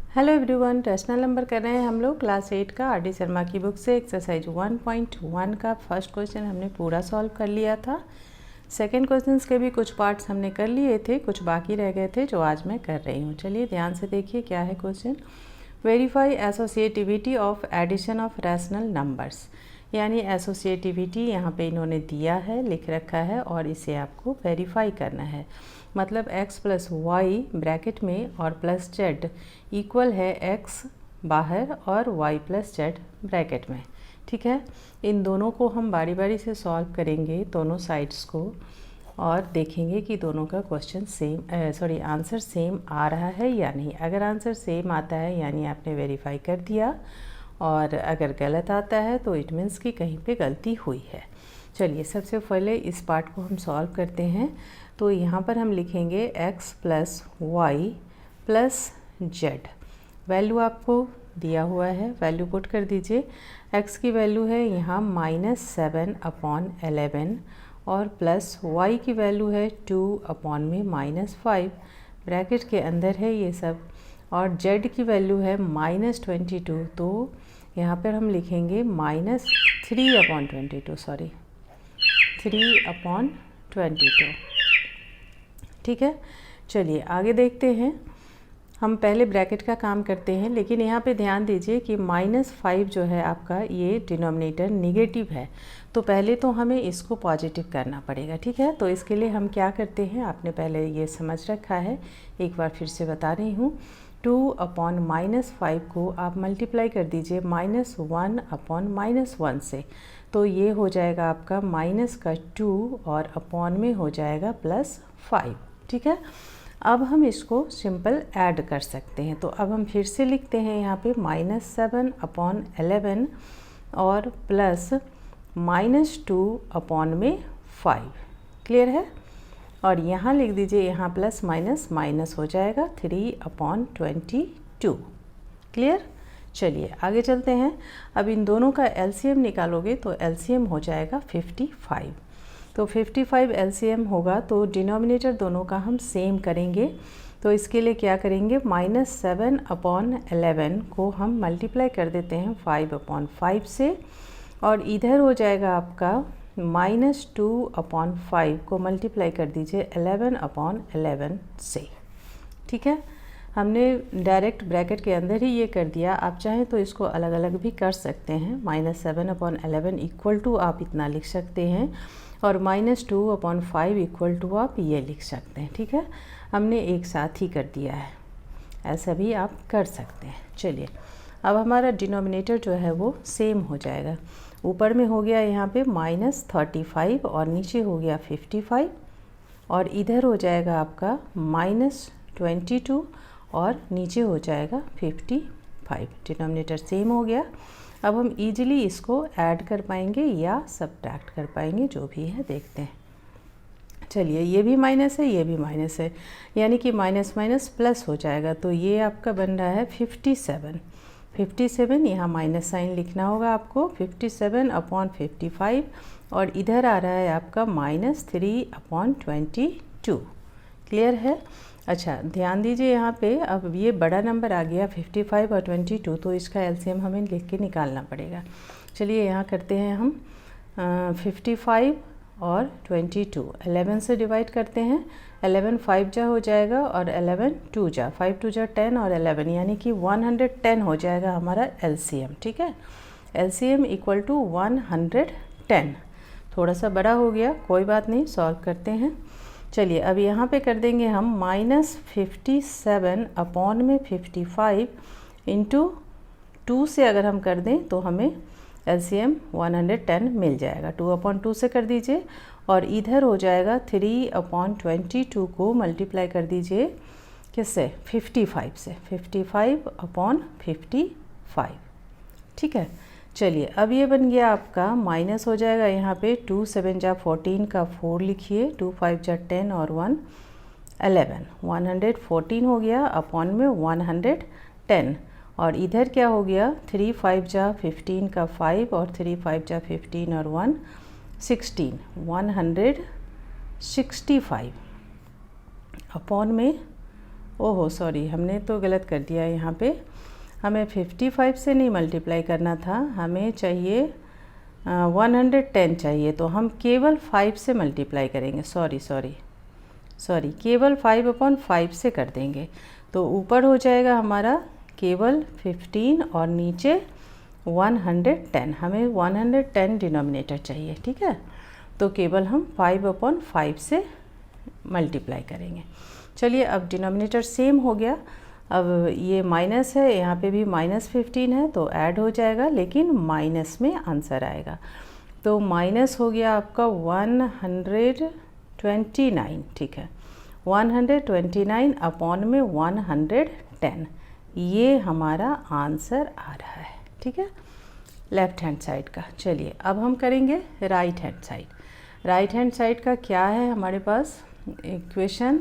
Hello everyone, rational number कर रहे हैं हम लोग क्लास 8 का आर डी शर्मा की बुक से। एक्सरसाइज 1.1 का फर्स्ट क्वेश्चन हमने पूरा सॉल्व कर लिया था। सेकंड क्वेश्चंस के भी कुछ पार्ट्स हमने कर लिए थे, कुछ बाकी रह गए थे जो आज मैं कर रही हूँ। चलिए ध्यान से देखिए क्या है question. Verify associativity of addition of rational numbers, यानी एसोसिएटिविटी यहाँ पे इन्होंने दिया है, लिख रखा है और इसे आपको वेरीफाई करना है। मतलब x प्लस वाई ब्रैकेट में और प्लस जेड इक्वल है x बाहर और y प्लस जेड ब्रैकेट में। ठीक है, इन दोनों को हम बारी बारी से सॉल्व करेंगे, दोनों साइड्स को, और देखेंगे कि दोनों का क्वेश्चन सेम आंसर सेम आ रहा है या नहीं। अगर आंसर सेम आता है यानी आपने वेरीफाई कर दिया, और अगर गलत आता है तो इट मीन्स कि कहीं पे गलती हुई है। चलिए सबसे पहले इस पार्ट को हम सॉल्व करते हैं। तो यहाँ पर हम लिखेंगे x plus Y plus z. Value आपको दिया हुआ है, वैल्यू पुट कर दीजिए। x की वैल्यू है यहाँ -7/11 और प्लस y की वैल्यू है 2/5। ब्रैकेट के अंदर है ये सब। और z की वैल्यू है -22, तो यहाँ पर हम लिखेंगे -3/22। ठीक है, चलिए आगे देखते हैं। हम पहले ब्रैकेट का काम करते हैं, लेकिन यहाँ पे ध्यान दीजिए कि -5 जो है आपका, ये डिनोमिनेटर निगेटिव है, तो पहले तो हमें इसको पॉजिटिव करना पड़ेगा। ठीक है, तो इसके लिए हम क्या करते हैं, आपने पहले ये समझ रखा है, एक बार फिर से बता रही हूँ। 2/-5 को आप मल्टीप्लाई कर दीजिए -1/-1 से, तो ये हो जाएगा आपका माइनस का 2 और अपॉन में हो जाएगा +5। ठीक है, अब हम इसको सिंपल ऐड कर सकते हैं। तो अब हम फिर से लिखते हैं यहाँ पे -7/11 और प्लस -2/5। क्लियर है, और यहाँ लिख दीजिए, यहाँ प्लस माइनस माइनस हो जाएगा 3/22। क्लियर, चलिए आगे चलते हैं। अब इन दोनों का एलसीएम निकालोगे तो एलसीएम हो जाएगा 55। तो 55 एलसीएम होगा, तो डिनोमिनेटर दोनों का हम सेम करेंगे। तो इसके लिए क्या करेंगे, -7/11 को हम मल्टीप्लाई कर देते हैं 5/5 से, और इधर हो जाएगा आपका -2/5 को मल्टीप्लाई कर दीजिए 11/11 से। ठीक है, हमने डायरेक्ट ब्रैकेट के अंदर ही ये कर दिया। आप चाहें तो इसको अलग अलग भी कर सकते हैं। -7/11 इक्वल टू आप इतना लिख सकते हैं, और -2/5 इक्वल टू आप ये लिख सकते हैं। ठीक है, हमने एक साथ ही कर दिया है, ऐसा भी आप कर सकते हैं। चलिए अब हमारा डिनोमिनेटर जो है वो सेम हो जाएगा। ऊपर में हो गया यहाँ पे -35 और नीचे हो गया 55, और इधर हो जाएगा आपका -22 और नीचे हो जाएगा 55। डिनोमिनेटर सेम हो गया। अब हम इजीली इसको ऐड कर पाएंगे या सब्ट्रैक्ट कर पाएंगे, जो भी है देखते हैं। चलिए, ये भी माइनस है, ये भी माइनस है, यानी कि माइनस माइनस प्लस हो जाएगा। तो ये आपका बन रहा है 57। यहाँ माइनस साइन लिखना होगा आपको, 57/55, और इधर आ रहा है आपका -3/22। क्लियर है। अच्छा ध्यान दीजिए यहाँ पे, अब ये बड़ा नंबर आ गया 55 और 22, तो इसका एलसीएम हमें लिख के निकालना पड़ेगा। चलिए यहाँ करते हैं हम 55 और 22 11 से डिवाइड करते हैं। 11 5 जा हो जाएगा और 11 2 जा, 5 2 जा 10 और 11, यानी कि 110 हो जाएगा हमारा एलसीएम। ठीक है, एलसीएम इक्वल टू 110। थोड़ा सा बड़ा हो गया, कोई बात नहीं, सॉल्व करते हैं। चलिए अब यहाँ पे कर देंगे हम -57/55 इंटू 2 से अगर हम कर दें तो हमें एलसीएम 110 मिल जाएगा। 2/2 से कर दीजिए, और इधर हो जाएगा 3/22 को मल्टीप्लाई कर दीजिए किससे, 55 से, 55/55। ठीक है, चलिए अब ये बन गया आपका, माइनस हो जाएगा यहाँ पे 2 7 जा 14 का 4 लिखिए, 2 5 जा 10 और 1 11, 114 हो गया, अपॉन में 110, और इधर क्या हो गया, 3 5 जा 15 का 5 और 3 5 जा 15 और 1 16, 165 अपॉन में ओहो सॉरी, हमने तो गलत कर दिया यहाँ पे। हमें 55 से नहीं मल्टीप्लाई करना था, हमें चाहिए 110 चाहिए, तो हम केवल 5 से मल्टीप्लाई करेंगे। सॉरी, केवल 5/5 से कर देंगे। तो ऊपर हो जाएगा हमारा केवल 15 और नीचे 110। हमें 110 डिनोमिनेटर चाहिए, ठीक है। तो केवल हम 5/5 से मल्टीप्लाई करेंगे। चलिए, अब डिनोमिनेटर सेम हो गया। अब ये माइनस है, यहाँ पे भी -15 है, तो ऐड हो जाएगा, लेकिन माइनस में आंसर आएगा। तो माइनस हो गया आपका 129, ठीक है। 129 अपॉन में 110, ये हमारा आंसर आ रहा है, ठीक है, लेफ़्ट हैंड साइड का। चलिए, अब हम करेंगे right hand side. Right hand side का क्या है हमारे पास इक्वेशन,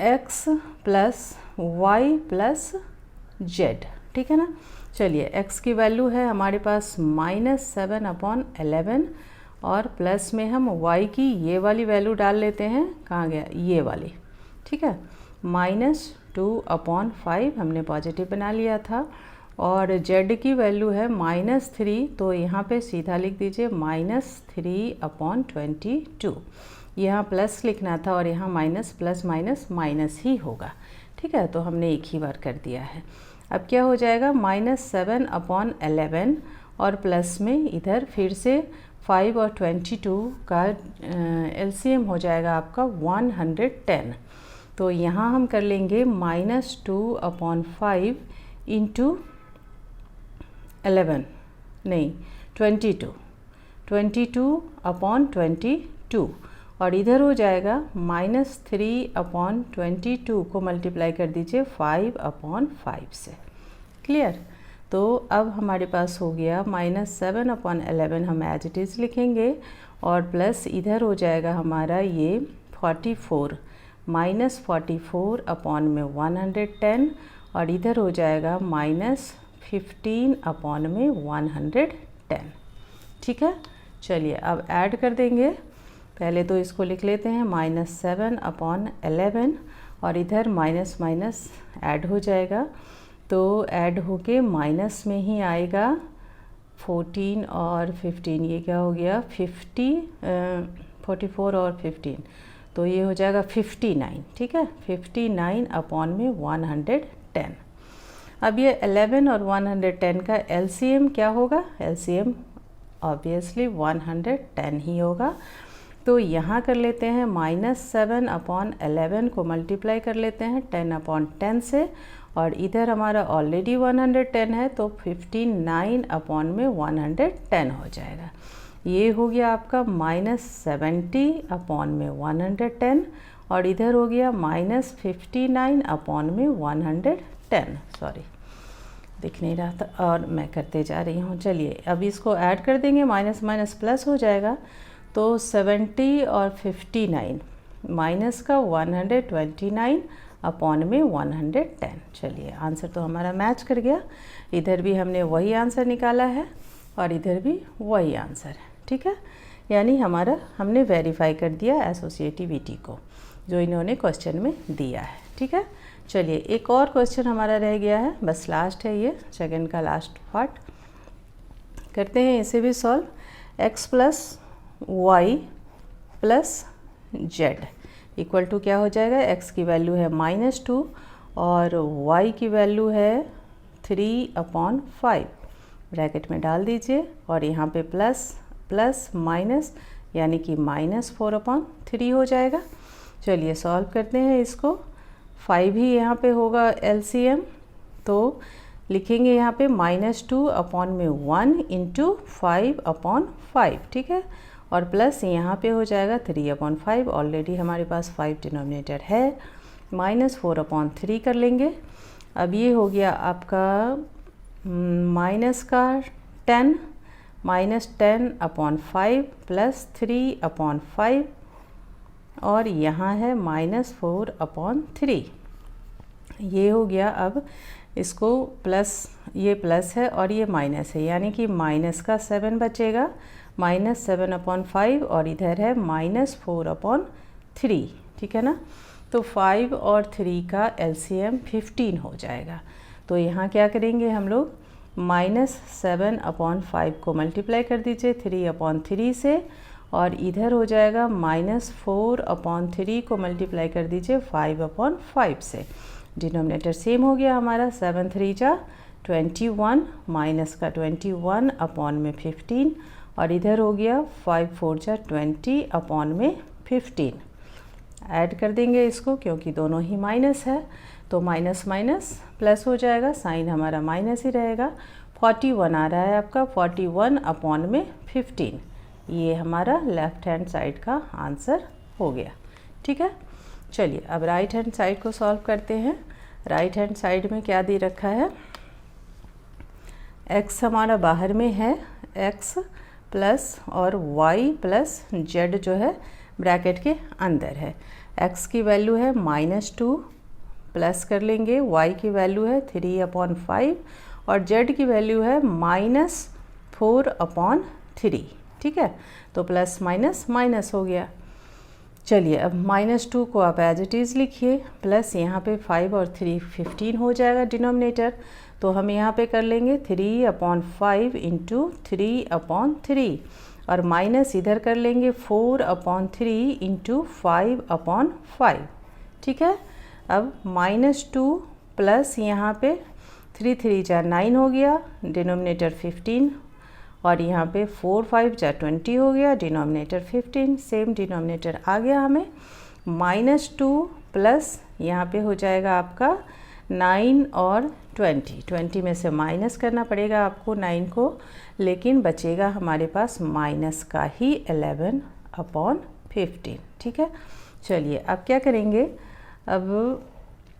x plus Y plus Z, ठीक है ना। चलिए, x की वैल्यू है हमारे पास -7/11 और प्लस में हम y की ये वाली वैल्यू डाल लेते हैं। कहाँ गया ये वाली, ठीक है। -2/5 हमने पॉजिटिव बना लिया था, और z की वैल्यू है -3, तो यहाँ पे सीधा लिख दीजिए -3/22। यहाँ प्लस लिखना था और यहाँ माइनस प्लस माइनस माइनस ही होगा, ठीक है। तो हमने एक ही बार कर दिया है। अब क्या हो जाएगा, -7/11 और प्लस में इधर फिर से 5 और 22 का LCM हो जाएगा आपका 110। तो यहाँ हम कर लेंगे -2/5 इंटू 11 नहीं 22/22 और इधर हो जाएगा -3/22 को मल्टीप्लाई कर दीजिए 5/5 से। क्लियर। तो अब हमारे पास हो गया -7/11 हम एज इट इज़ लिखेंगे, और प्लस इधर हो जाएगा हमारा ये 44 -44 अपॉन में 110, और इधर हो जाएगा -15 अपॉन में 110, ठीक है। चलिए, अब ऐड कर देंगे। पहले तो इसको लिख लेते हैं -7/11 और इधर माइनस माइनस ऐड हो जाएगा, तो ऐड होके माइनस में ही आएगा 14 और 15, ये क्या हो गया 44 और 15, तो ये हो जाएगा 59, ठीक है। 59 अपॉन में 110। अब ये 11 और 110 का LCM क्या होगा, LCM ऑब्वियसली 110 ही होगा। तो यहाँ कर लेते हैं -7/11 को मल्टीप्लाई कर लेते हैं 10/10 से, और इधर हमारा ऑलरेडी 110 है, तो 59 अपॉन में 110 हो जाएगा। ये हो गया आपका -70 अपॉन में 110, और इधर हो गया -59 अपॉन में 110। सॉरी, दिख नहीं रहा था और मैं करते जा रही हूँ। चलिए, अब इसको ऐड कर देंगे, माइनस माइनस प्लस हो जाएगा, तो 70 और 59 माइनस का 129 अपॉन में 110। चलिए, आंसर तो हमारा मैच कर गया। इधर भी हमने वही आंसर निकाला है और इधर भी वही आंसर है, ठीक है। यानी हमने वेरीफाई कर दिया एसोसिएटिविटी को, जो इन्होंने क्वेश्चन में दिया है, ठीक है। चलिए, एक और क्वेश्चन हमारा रह गया है, बस लास्ट है ये, सेकंड का लास्ट पार्ट। करते हैं इसे भी solve. x plus Y plus z equal to क्या हो जाएगा, x की वैल्यू है -2 और y की वैल्यू है 3/5, ब्रैकेट में डाल दीजिए, और यहाँ पे प्लस प्लस माइनस यानी कि -4/3 हो जाएगा। चलिए, सॉल्व करते हैं इसको। 5 ही यहाँ पे होगा LCM, तो लिखेंगे यहाँ पे -2 अपॉन में 1 इंटू 5/5, ठीक है, और प्लस यहाँ पे हो जाएगा 3/5, ऑलरेडी हमारे पास 5 डिनोमिनेटर है, -4/3 कर लेंगे। अब ये हो गया आपका माइनस का 10 -10/5 प्लस 3/5, और यहाँ है -4/3। ये हो गया। अब इसको प्लस, ये प्लस है और ये माइनस है, यानी कि माइनस का 7 बचेगा, -7/5, और इधर है -4/3, ठीक है ना। तो 5 और 3 का LCM 15 हो जाएगा। तो यहाँ क्या करेंगे हम लोग, -7/5 को मल्टीप्लाई कर दीजिए 3/3 से, और इधर हो जाएगा -4/3 को मल्टीप्लाई कर दीजिए 5/5 से। डिनोमिनेटर सेम हो गया हमारा, 7 3 जा 21, माइनस का 21 अपॉन में 15, और इधर हो गया 5 4 जा 20 अपॉन में 15। ऐड कर देंगे इसको क्योंकि दोनों ही माइनस है, तो माइनस माइनस प्लस हो जाएगा, साइन हमारा माइनस ही रहेगा। 41 आ रहा है आपका, 41 अपॉन में 15। ये हमारा लेफ़्ट हैंड साइड का आंसर हो गया। ठीक है, चलिए अब राइट हैंड साइड को सॉल्व करते हैं। राइट हैंड साइड में क्या दे रखा है, x हमारा बाहर में है, x प्लस और y प्लस z जो है ब्रैकेट के अंदर है। x की वैल्यू है -2, प्लस कर लेंगे, y की वैल्यू है 3/5 और z की वैल्यू है -4/3। ठीक है, तो प्लस माइनस माइनस हो गया। चलिए अब -2 को आप एज इट इज़ लिखिए, प्लस यहाँ पे 5 और 3 15 हो जाएगा डिनोमिनेटर, तो हम यहाँ पे कर लेंगे 3/5 इंटू 3/3, और माइनस इधर कर लेंगे 4/3 इंटू 5/5। ठीक है, अब -2 प्लस यहाँ पे 3 3 जा 9 हो गया, डिनोमिनेटर 15, और यहाँ पे 4 5 जा 20 हो गया, डिनोमिनेटर 15, सेम डिनोमिनेटर आ गया हमें। -2 प्लस यहाँ पे हो जाएगा आपका 9 और 20 में से माइनस करना पड़ेगा आपको 9 को, लेकिन बचेगा हमारे पास माइनस का ही 11/15। ठीक है, चलिए अब क्या करेंगे, अब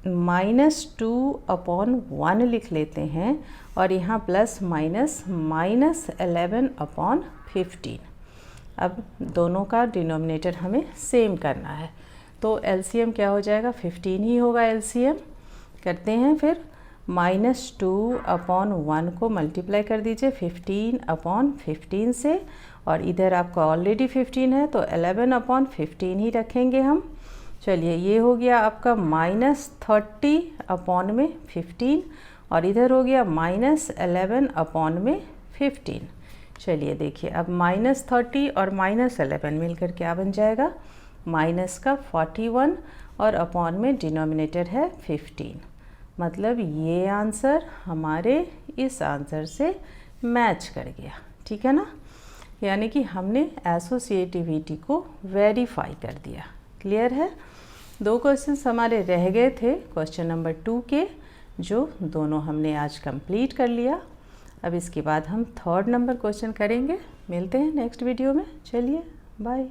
-2/1 लिख लेते हैं, और यहाँ प्लस माइनस -11/15। अब दोनों का डिनोमिनेटर हमें सेम करना है, तो LCM क्या हो जाएगा, 15 ही होगा LCM। करते हैं फिर, -2/1 को मल्टीप्लाई कर दीजिए 15/15 से, और इधर आपका ऑलरेडी 15 है तो 11/15 ही रखेंगे हम। चलिए ये हो गया आपका -30/15, और इधर हो गया -11/15। चलिए देखिए, अब -30 और -11 मिलकर क्या बन जाएगा, माइनस का 41, और अपॉन में डिनोमिनेटर है 15। मतलब ये आंसर हमारे इस आंसर से मैच कर गया। ठीक है ना, यानी कि हमने एसोसिएटिविटी को वेरीफाई कर दिया। क्लियर है, 2 क्वेश्चंस हमारे रह गए थे क्वेश्चन नंबर 2 के, जो दोनों हमने आज कंप्लीट कर लिया। अब इसके बाद हम 3rd नंबर क्वेश्चन करेंगे। मिलते हैं नेक्स्ट वीडियो में। चलिए बाय।